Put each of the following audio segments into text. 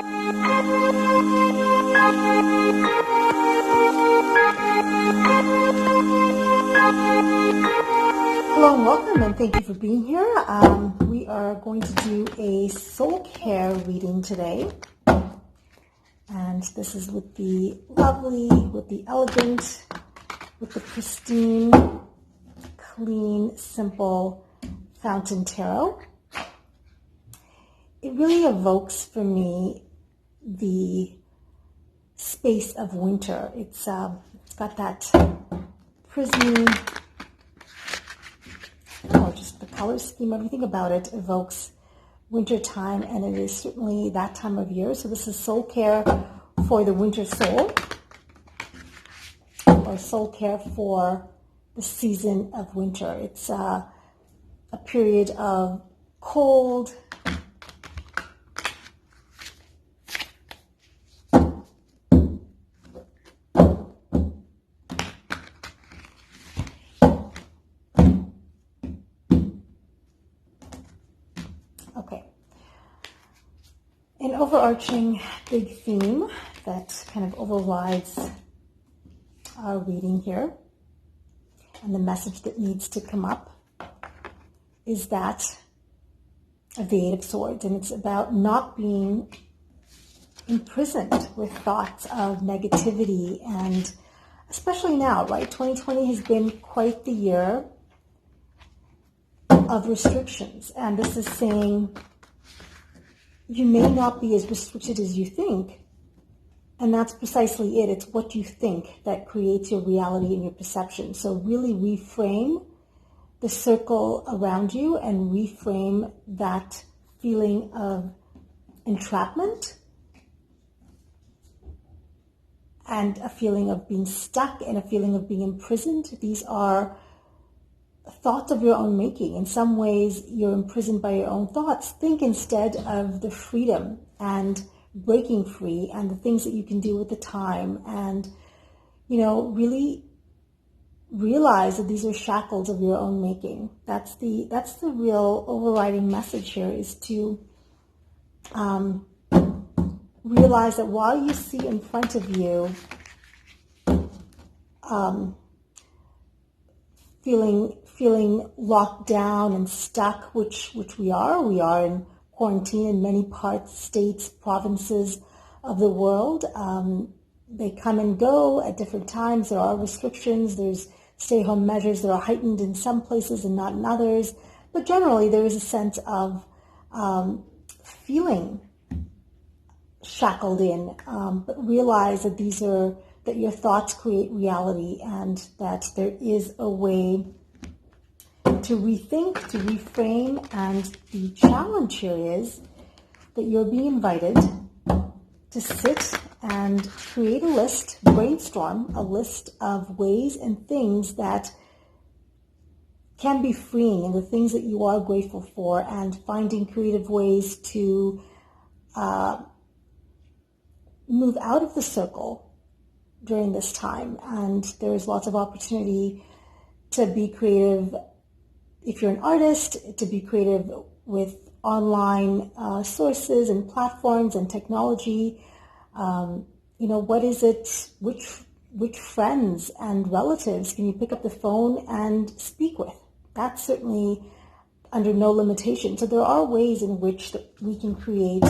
Hello and welcome, and thank you for being here. We are going to do a soul care reading today. And this is with the lovely, with the elegant, with the pristine, clean, simple fountain tarot. It really evokes for me the space of winter. It's got that prismy, or just the color scheme, everything about it evokes winter time, and it is certainly that time of year. So this is soul care for the winter soul, or soul care for the season of winter. It's a period of cold, an overarching big theme that kind of overrides our reading here, and the message that needs to come up is that of the Eight of Swords, and it's about not being imprisoned with thoughts of negativity, and especially now, right? 2020 has been quite the year of restrictions, and this is saying you may not be as restricted as you think, and that's precisely it. It's what you think that creates your reality and your perception. So really reframe the circle around you and reframe that feeling of entrapment and a feeling of being stuck and a feeling of being imprisoned. These are thoughts of your own making. In some ways, you're imprisoned by your own thoughts. Think instead of the freedom and breaking free and the things that you can do with the time, and, really realize that these are shackles of your own making. That's the real overriding message here, is to realize that while you see in front of you feeling locked down and stuck, which we are in quarantine in many parts, states, provinces of the world. They come and go at different times. There are restrictions. There's stay-home measures that are heightened in some places and not in others. But generally, there is a sense of feeling shackled in. But realize that that your thoughts create reality, and that there is a way to rethink, to reframe, and the challenge here is that you're being invited to sit and create a list, brainstorm a list of ways and things that can be freeing, and the things that you are grateful for, and finding creative ways to move out of the circle during this time. And there's lots of opportunity to be creative. If you're an artist, to be creative with online sources and platforms and technology. What is it? Which friends and relatives can you pick up the phone and speak with? That's certainly under no limitation. So there are ways in which we can create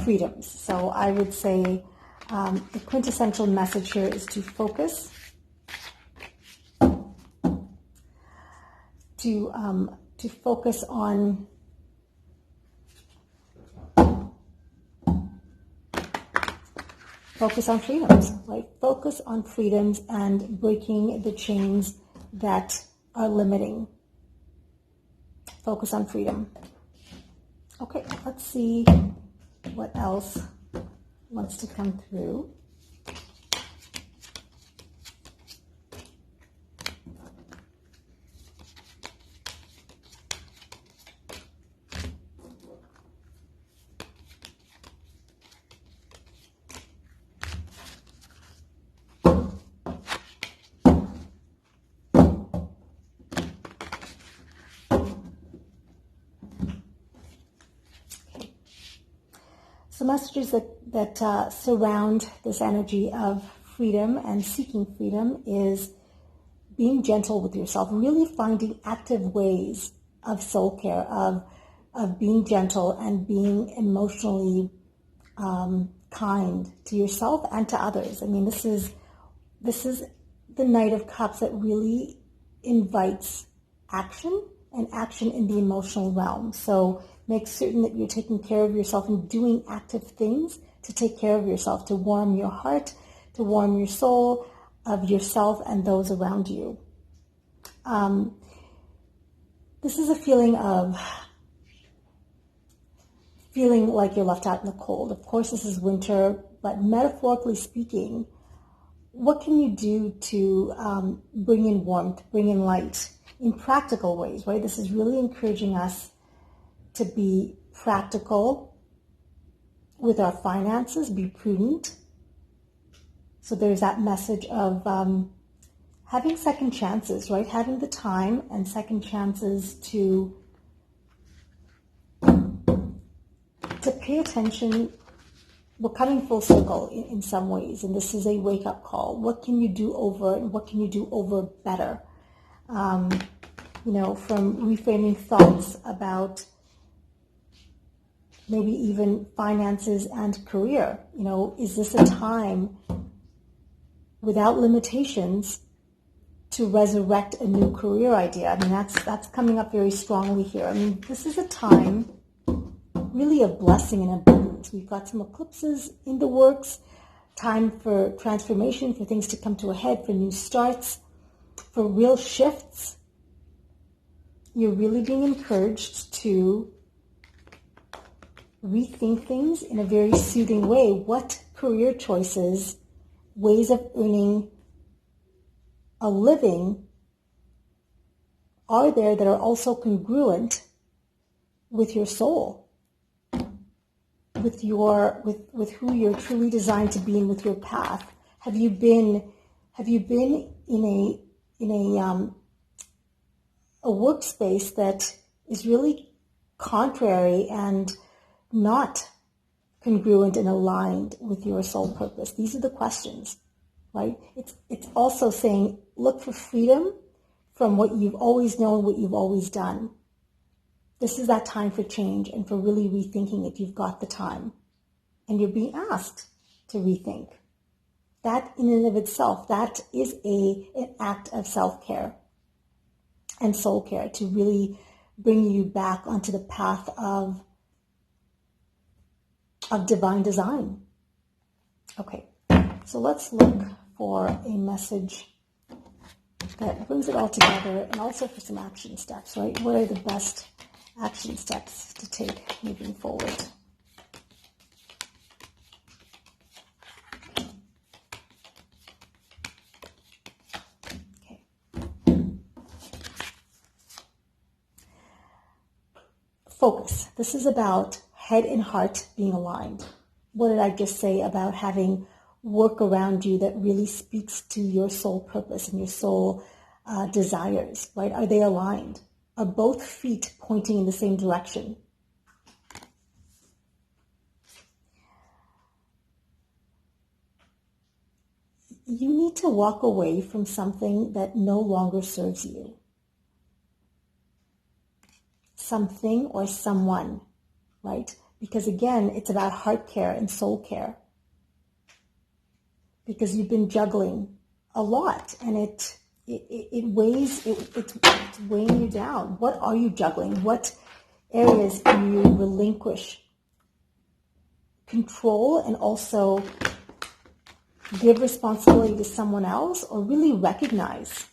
freedoms. So I would say the quintessential message here is to focus. To focus on freedoms, right? Focus on freedoms and breaking the chains that are limiting. Focus on freedom. Okay, let's see what else wants to come through. So messages that surround this energy of freedom and seeking freedom is being gentle with yourself, really finding active ways of soul care, of being gentle and being emotionally kind to yourself and to others. I mean, this is the Knight of Cups that really invites action, and action in the emotional realm. So make certain that you're taking care of yourself and doing active things to take care of yourself, to warm your heart, to warm your soul, of yourself and those around you. This is a feeling like you're left out in the cold. Of course, this is winter, but metaphorically speaking, what can you do to bring in warmth, bring in light in practical ways, right? This is really encouraging us to be practical with our finances, be prudent. So there's that message of having second chances, right? Having the time and second chances to pay attention. We're coming full circle in some ways, and this is a wake-up call. What can you do over, and what can you do over better? From reframing thoughts about maybe even finances and career. Is this a time without limitations to resurrect a new career idea? I mean, that's coming up very strongly here. I mean, this is a time really of blessing and abundance. We've got some eclipses in the works, time for transformation, for things to come to a head, for new starts, for real shifts. You're really being encouraged to rethink things in a very soothing way. What career choices, ways of earning a living are there that are also congruent with your soul, with who you're truly designed to be and with your path? Have you been in a workspace that is really contrary and not congruent and aligned with your soul purpose? These are the questions, right? It's also saying, look for freedom from what you've always known, what you've always done. This is that time for change and for really rethinking if you've got the time. And you're being asked to rethink. That in and of itself, that is an act of self-care and soul care to really bring you back onto the path of divine design. Okay, so let's look for a message that brings it all together, and also for some action steps, right? What are the best action steps to take moving forward? Okay. Focus. This is about head and heart being aligned. What did I just say about having work around you that really speaks to your soul purpose and your soul desires, right? Are they aligned? Are both feet pointing in the same direction? You need to walk away from something that no longer serves you. Something or someone, right? Because again, it's about heart care and soul care. Because you've been juggling a lot, and it's weighing you down. What are you juggling? What areas can you relinquish control and also give responsibility to someone else, or really recognize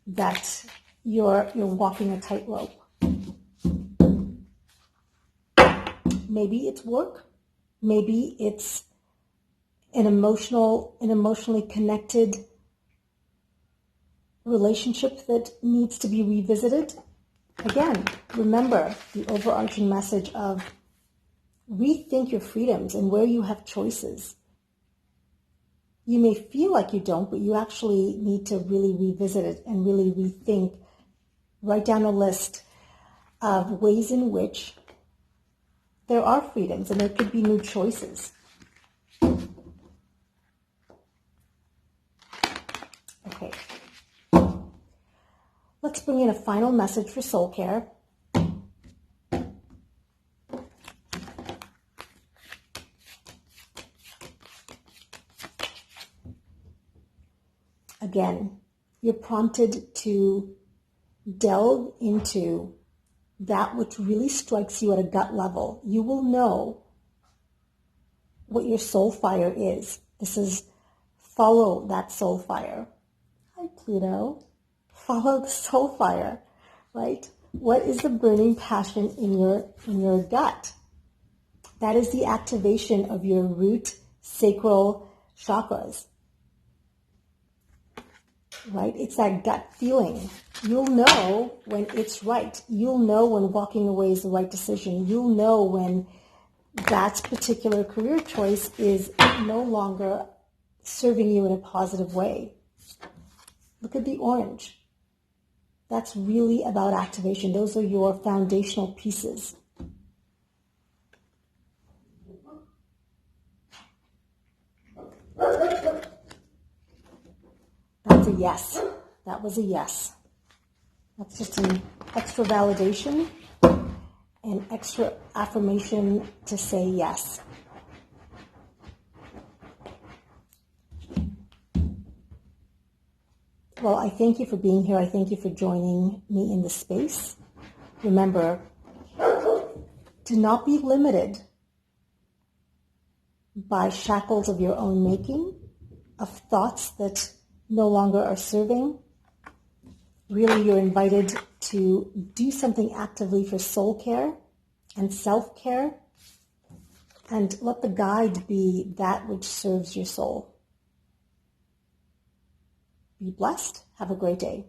that you're walking a tightrope? Maybe it's work. Maybe it's an emotionally connected relationship that needs to be revisited. Again, remember the overarching message of rethink your freedoms and where you have choices. You may feel like you don't, but you actually need to really revisit it and really rethink. Write down a list of ways in which There are freedoms and there could be new choices. Okay. Let's bring in a final message for soul care. Again, you're prompted to delve into that which really strikes you at a gut level. You will know what your soul fire is. This is follow that soul fire. Hi, Pluto. Follow the soul fire, right? What is the burning passion in your gut? That is the activation of your root sacral chakras, right? It's that gut feeling. You'll know when it's right. You'll know when walking away is the right decision. You'll know when that particular career choice is no longer serving you in a positive way. Look at the orange. That's really about activation. Those are your foundational pieces. That's a yes. That was a yes. That's just an extra validation and extra affirmation to say yes. Well, I thank you for being here. I thank you for joining me in this space. Remember to not be limited by shackles of your own making, of thoughts that no longer are serving. Really, you're invited to do something actively for soul care and self-care, and let the guide be that which serves your soul. Be blessed. Have a great day.